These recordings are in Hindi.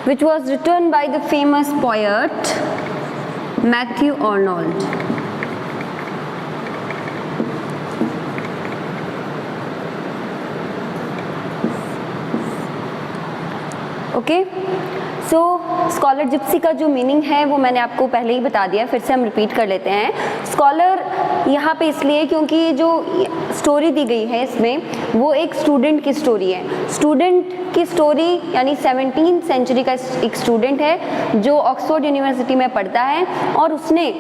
which was written by the famous poet Matthew Arnold. Okay, so scholar gypsy का जो मीनिंग है वो मैंने आपको पहले ही बता दिया, फिर से हम रिपीट कर लेते हैं। स्कॉलर यहाँ पे इसलिए क्योंकि जो स्टोरी दी गई है इसमें वो एक स्टूडेंट की स्टोरी है। स्टूडेंट की स्टोरी यानी 17th सेंचुरी का एक स्टूडेंट है जो ऑक्सफोर्ड यूनिवर्सिटी में पढ़ता है और उसने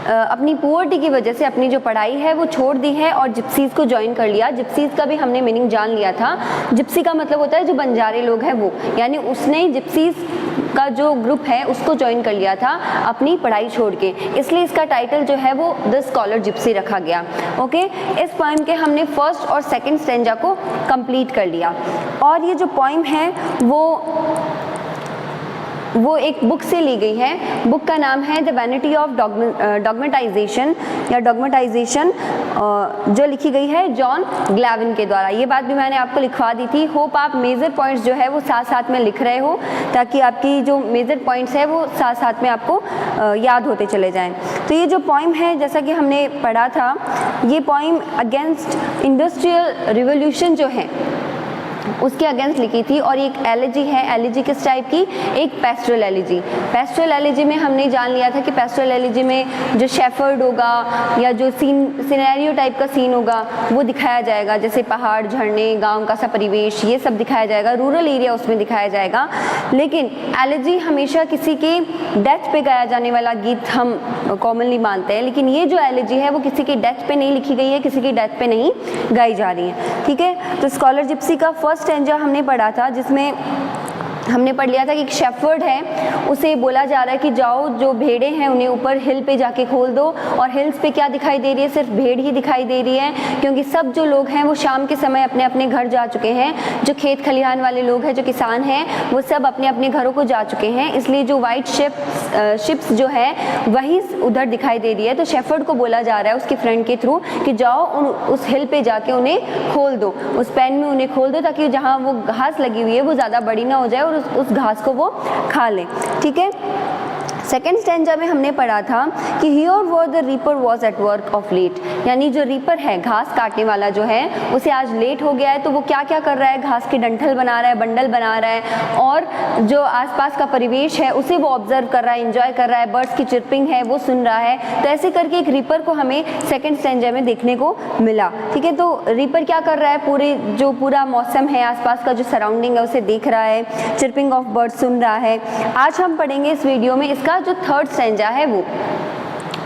अपनी पुअर्टी की वजह से अपनी जो पढ़ाई है वो छोड़ दी है और जिप्सीज़ को ज्वाइन कर लिया। जिप्सीज़ का भी हमने मीनिंग जान लिया था। जिप्सी का मतलब होता है जो बंजारे लोग हैं वो, यानी उसने जिप्सीज़ का जो ग्रुप है उसको ज्वाइन कर लिया था अपनी पढ़ाई छोड़ के, इसलिए इसका टाइटल जो है वो द स्कॉलर जिप्सी रखा गया। ओके, इस पोइम के हमने फर्स्ट और सेकंड स्टैंजा को कंप्लीट कर लिया और ये जो पोइम है वो एक बुक से ली गई है। बुक का नाम है द वैनिटी ऑफ डॉगमेटाइजेशन या डॉगमेटाइजेशन, जो लिखी गई है जॉन ग्लैविन के द्वारा। ये बात भी मैंने आपको लिखवा दी थी। होप आप मेजर पॉइंट्स जो है वो साथ साथ में लिख रहे हो ताकि आपकी जो मेजर पॉइंट्स है वो साथ साथ में आपको याद होते चले जाएं। तो ये जो पोइम है जैसा कि हमने पढ़ा था, ये पोइम अगेंस्ट इंडस्ट्रियल रिवोल्यूशन जो है उसके अगेंस्ट लिखी थी और एक एलिजी है। एलिजी किस टाइप की? एक पेस्टोरल एलिजी। पेस्टोरल एलिजी में हमने जान लिया था कि पेस्टोरल एलिजी में जो शेफर्ड होगा या जो सिनेरियो टाइप का सीन होगा वो दिखाया जाएगा, जैसे पहाड़, झरने, गांव का सा परिवेश, ये सब दिखाया जाएगा। रूरल एरिया उसमें दिखाया जाएगा। लेकिन एलिजी हमेशा किसी के डेथ पे गाया जाने वाला गीत हम कॉमनली मानते हैं, लेकिन ये जो एलिजी है वो किसी की डेथ पे नहीं लिखी गई है, किसी की डेथ पे नहीं गाई जा रही है। ठीक है, तो स्कॉलर जिप्सी का फर्स्ट स्टैंजा हमने पढ़ा था जिसमें हमने पढ़ लिया था कि एक शेफर्ड है, उसे बोला जा रहा है कि जाओ जो भेड़ें हैं उन्हें ऊपर हिल पे जाके खोल दो, और हिल्स पे क्या दिखाई दे रही है? सिर्फ भेड़ ही दिखाई दे रही है, क्योंकि सब जो लोग हैं वो शाम के समय अपने अपने घर जा चुके हैं। जो खेत खलिहान वाले लोग हैं, जो किसान हैं, वो सब अपने अपने घरों को जा चुके हैं, इसलिए जो वाइट शिप्स जो है वही उधर दिखाई दे रही है। तो शेफर्ड को बोला जा रहा है उसके फ्रेंड के थ्रू कि जाओ उस हिल पे जाके उन्हें खोल दो, उस पेन में उन्हें खोल दो, ताकि जहाँ वो घास लगी हुई है वो ज़्यादा बड़ी ना हो जाए और उस घास को वो खा ले। ठीक है, सेकेंड स्टैंजा में हमने पढ़ा था कि here were the reaper was at work of late, यानी जो रीपर है, घास काटने वाला जो है, उसे आज लेट हो गया है तो वो क्या क्या कर रहा है? घास के डंठल बना रहा है, बंडल बना रहा है, और जो आसपास का परिवेश है उसे वो ऑब्जर्व कर रहा है, एंजॉय कर रहा है, बर्ड्स की चिरपिंग है वो सुन रहा है। तो ऐसे करके एक रीपर को हमें सेकेंड स्टैंजा में देखने को मिला। ठीक है, तो रीपर क्या कर रहा है? पूरा मौसम है, आसपास का जो सराउंडिंग है उसे देख रहा है, चिरपिंग ऑफ बर्ड सुन रहा है। आज हम पढ़ेंगे इस वीडियो में इसका जो थर्ड स्टैंजा है वो।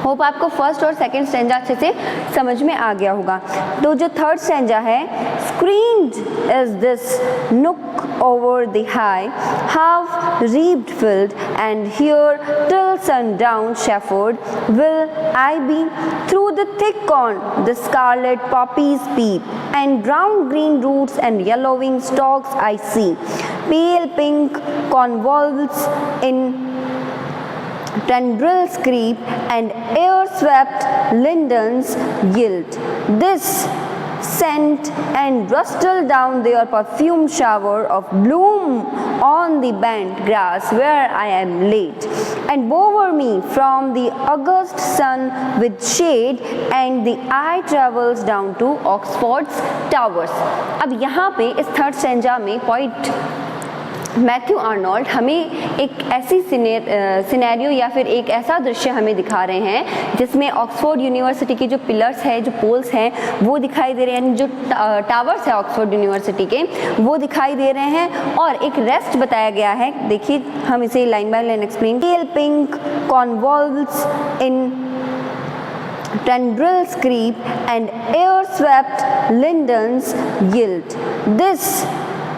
होप आपको फर्स्ट और सेकंड स्टैंजा अच्छे से समझ में आ गया होगा। तो जो थर्ड स्टैंजा है, screened is this nook over the high, half reaped field, and here till sundown shepherd will I be. Through the thick corn the scarlet poppies peep, and brown green roots and yellowing stalks I see. Pale pink convolvulus in tendrils creep, and air-swept lindens yield. This scent and rustle down their perfume shower of bloom on the bent grass where I am laid, and bower me from the August sun with shade, and the eye travels down to Oxford's towers. अब यहाँ पे इस थर्ड स्टैंजा में पॉइंट मैथ्यू आर्नोल्ड हमें एक ऐसी सिनेरियो या फिर एक ऐसा दृश्य हमें दिखा रहे हैं जिसमें ऑक्सफोर्ड यूनिवर्सिटी की जो पिलर्स है, जो पोल्स हैं वो दिखाई दे रहे हैं, यानी जो टावर्स है ऑक्सफोर्ड यूनिवर्सिटी के वो दिखाई दे रहे हैं, और एक रेस्ट बताया गया है। देखिए हम इसे line by line explain. Pale pink convolvulus in tendrils creep, and air-swept lindens yield. This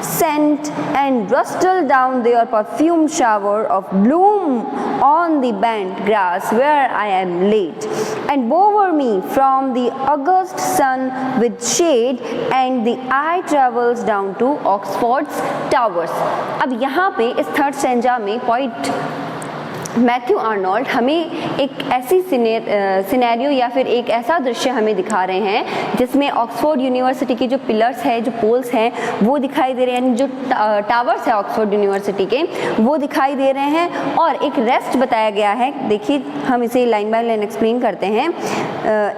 scent and rustle down their perfume shower of bloom on the bent grass where I am laid, and bower me from the August sun with shade, and the eye travels down to Oxford's towers. अब यहाँ पे इस थर्ड स्टैंजा में पॉइंट मैथ्यू आर्नोल्ड हमें एक ऐसी सिनेरियो या फिर एक ऐसा दृश्य हमें दिखा रहे हैं जिसमें ऑक्सफोर्ड यूनिवर्सिटी के जो पिलर्स हैं, जो पोल्स हैं, वो दिखाई दे रहे हैं, जो टावर्स है ऑक्सफोर्ड यूनिवर्सिटी के वो दिखाई दे रहे हैं, और एक रेस्ट बताया गया है। देखिए हम इसे लाइन बाय लाइन एक्सप्लेन करते हैं।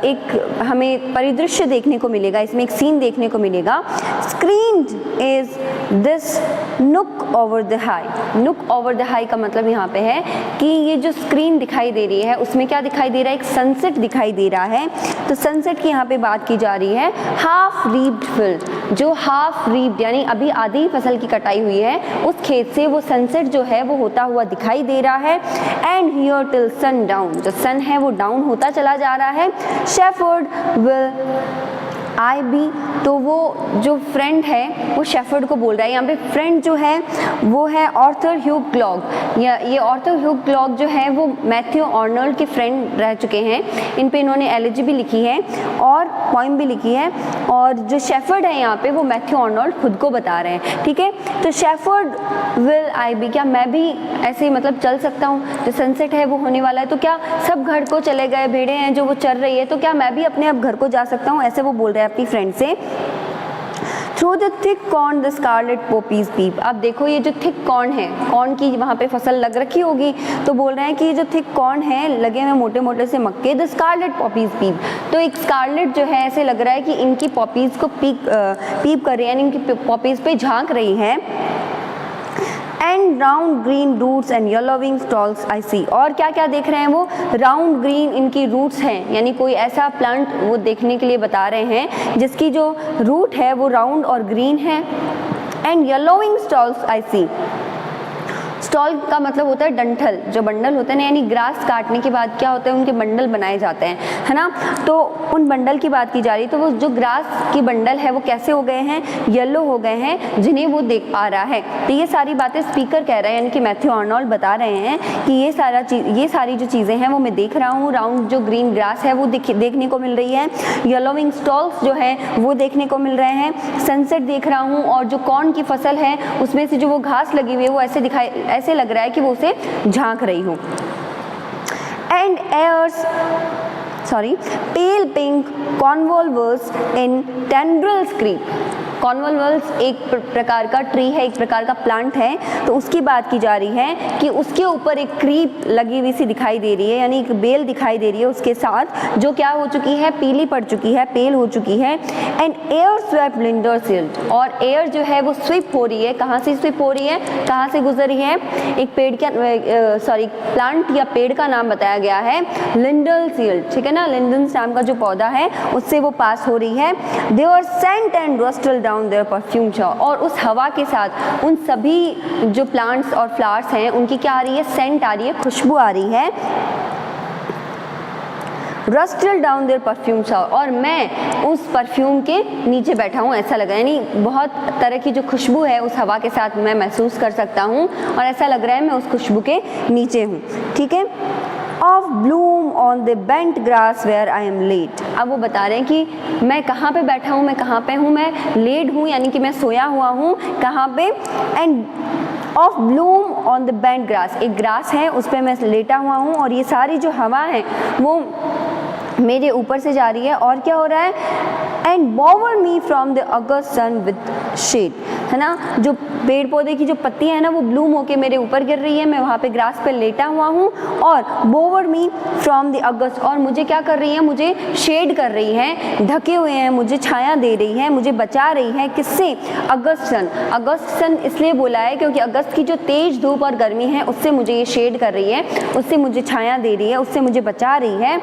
एक हमें परिदृश्य देखने को मिलेगा, इसमें एक सीन देखने को मिलेगा। स्क्रीन्ड इज दिस नुक ओवर द हाई। नुक ओवर द हाई का मतलब यहाँ पे है कि ये जो स्क्रीन दिखाई दे रही है उसमें क्या दिखाई दे रहा है, एक सनसेट दिखाई दे रहा है। तो सनसेट की यहाँ पे बात की जा रही है। हाफ रीप्ड फील्ड, जो हाफ रीप्ड यानी अभी आधी फसल की कटाई हुई है, उस खेत से वो सनसेट जो है वो होता हुआ दिखाई दे रहा है। And here till sun down, जो सन है वो डाउन होता चला जा रहा है। शेफर्ड विल आई बी, तो वो जो फ्रेंड है वो शेफर्ड को बोल रहा है। यहाँ पे फ्रेंड जो है वो है ऑर्थर ह्यूग क्लॉग। ये ऑर्थर ह्यूग क्लॉग जो है वो मैथ्यू आर्नोल्ड के फ्रेंड रह चुके हैं। इन पे इन्होंने एलिजी भी लिखी है और पोइम भी लिखी है, और जो शेफर्ड है यहाँ पे वो मैथ्यू आर्नोल्ड खुद को बता रहे हैं। ठीक है, तो शेफर्ड विल आई बी, क्या मैं भी ऐसे मतलब चल सकता हूँ? जो सनसेट है वो होने वाला है, तो क्या सब घर को चले गए, भेड़े हैं जो वो चल रही है, तो क्या मैं भी अपने आप घर को जा सकता हूँ? ऐसे वो बोल रहे हैं अपनी फ्रेंड से। Through the thick corn the scarlet poppies peep. अब देखो ये जो थिक कॉर्न है, कॉर्न की वहाँ पे फसल लग रखी होगी, तो बोल रहे हैं कि ये जो थिक कॉर्न है, लगे हुए मोटे मोटे से मक्के, द स्कारलेट पॉपीज पीप। तो एक स्कारलेट जो है ऐसे लग रहा है कि इनकी पॉपीज को पीप कर रही है, यानी इनकी पॉपीज पे झांक रही है। And round green roots and yellowing stalls I see, और क्या क्या देख रहे हैं वो? राउंड ग्रीन इनकी रूट्स हैं, यानी कोई ऐसा प्लांट वो देखने के लिए बता रहे हैं जिसकी जो रूट है वो राउंड और ग्रीन है। And yellowing stalls I see, stall का मतलब होता है डंठल, जो बंडल होते हैं ना, यानी ग्रास काटने के बाद क्या होता है उनके बंडल बनाए जाते हैं, है ना। तो उन बंडल की बात की जा रही है। तो वो जो ग्रास की बंडल है वो कैसे हो गए हैं? येलो हो गए हैं, जिन्हें वो देख पा रहा है। तो ये सारी बातें स्पीकर कह रहे हैं, यानी कि मैथ्यू आर्नोल्ड बता रहे हैं कि ये सारी जो चीज़ें हैं वो मैं देख रहा हूँ। राउंड जो ग्रीन ग्रास है वो देखने को मिल रही है, येलोविंग स्टॉल्स जो है वो देखने को मिल रहे हैं, सनसेट देख रहा हूँ, और जो कॉर्न की फसल है उसमें से जो वो घास लगी हुई है वो ऐसे लग रहा है कि वो उसे झांक रही हूँ। And airs pale pink convolvulus in tendrils creep. Convolvulus एक प्रकार का ट्री है, एक प्रकार का प्लांट है, तो उसकी बात की जा रही है कि उसके ऊपर एक क्रीप लगी हुई सी दिखाई दे रही है, यानी एक बेल दिखाई दे रही है उसके साथ, जो क्या हो चुकी है? पीली पड़ चुकी है, पेल हो चुकी है। And air swept linden yield, और एयर जो है वो स्विप हो रही है। कहाँ से स्विप हो रही है? कहाँ से गुजर रही है? एक पेड़ का प्लांट या पेड़ का नाम बताया गया है, लिंडल सील्ड, ठीक है ना। लिंडन नाम का जो पौधा है उससे वो पास हो रही है। Their scent and rustle down their perfume शॉ, और उस हवा के साथ उन सभी जो प्लांट्स और फ्लावर्स हैं उनकी क्या आ रही है? सेंट आ रही है, खुशबू आ रही है। रस्टल डाउन देयर परफ्यूम शॉ, और मैं उस परफ्यूम के नीचे बैठा हूँ, ऐसा लग रहा है, यानी बहुत तरह की जो खुशबू है उस हवा के साथ मैं महसूस कर सकता हूँ, और ऐसा लग रहा है मैं उस खुशबू के नीचे हूँ। ठीक है। Of bloom on the bent grass where I am laid. अब वो बता रहे हैं कि मैं कहाँ पे बैठा हूँ, मैं कहाँ पे हूँ? मैं लेट हूँ, यानी कि मैं सोया हुआ हूँ। कहाँ पे? End of bloom on the bent grass, एक ग्रास है उस पर मैं लेटा हुआ हूँ, और ये सारी जो हवा है वो मेरे ऊपर से जा रही है। और क्या हो रहा है? And bower me from the August sun with shade, है ना। जो पेड़ पौधे की जो पत्तियां है ना वो ब्लूम होके मेरे ऊपर गिर रही है, मैं वहाँ पे ग्रास पे लेटा हुआ हूँ। और बोवर मी फ्रॉम द अगस्त, और मुझे क्या कर रही है? मुझे शेड कर रही है, ढके हुए हैं, मुझे छाया दे रही है, मुझे बचा रही है। किससे? अगस्त सन। अगस्त सन इसलिए बोला है क्योंकि अगस्त की जो तेज धूप और गर्मी है उससे मुझे ये शेड कर रही है, उससे मुझे छाया दे रही है, उससे मुझे बचा रही है।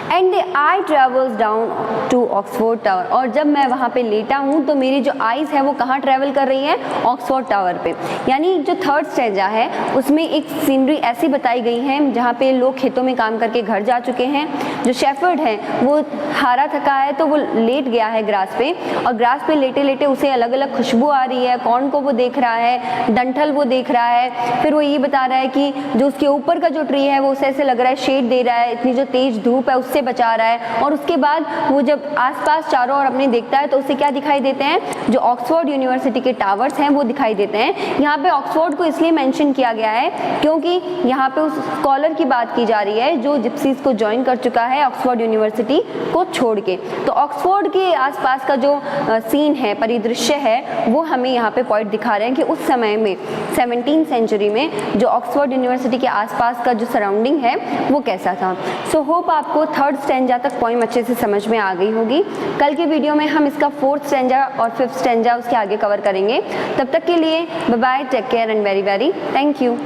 And the eye travels down to Oxford tower, और जब मैं वहाँ पे लेटा हूँ तो मेरी जो आइज़ है वो कहाँ ट्रैवल कर रही है? ऑक्सफोर्ड टावर पे। यानी जो थर्ड स्टेजा है उसमें एक सीनरी ऐसी बताई गई है जहाँ पे लोग खेतों में काम करके घर जा चुके हैं। जो शेफर्ड है वो हारा थका है तो वो लेट गया है ग्रास पे, और ग्रास पे लेटे लेटे उसे अलग अलग खुशबू आ रही है। कॉर्न को वो देख रहा है, डंठल वो देख रहा है, फिर वो ये बता रहा है कि जो उसके ऊपर का जो ट्री है वो उसे ऐसे लग रहा है शेड दे रहा है, इतनी जो तेज धूप है उससे से बचा रहा है। और उसके बाद वो जब आसपास चारों ओर अपने देखता है तो उसे क्या दिखाई देते हैं, जो ऑक्सफोर्ड यूनिवर्सिटी के टावर्स हैं वो दिखाई देते हैं। यहाँ पे ऑक्सफोर्ड को इसलिए मेंशन किया गया है क्योंकि यहाँ पे उस स्कॉलर की बात की जा रही है जो जिप्सीज को ज्वाइन कर चुका है ऑक्सफोर्ड यूनिवर्सिटी को छोड़ के। तो ऑक्सफोर्ड के आसपास का जो सीन है, परिदृश्य है, वो हमें यहाँ पे पॉइंट दिखा रहे हैं कि उस समय में 17वीं सेंचुरी में जो ऑक्सफोर्ड यूनिवर्सिटी के आसपास का जो सराउंडिंग है वो कैसा था। सो होप आपको 3rd स्टैंजा तक पोएम अच्छे से समझ में आ गई होगी। कल के वीडियो में हम इसका 4th स्टैंजा और 5th स्टैंजा उसके आगे कवर करेंगे। तब तक के लिए bye bye, take care and very very thank you.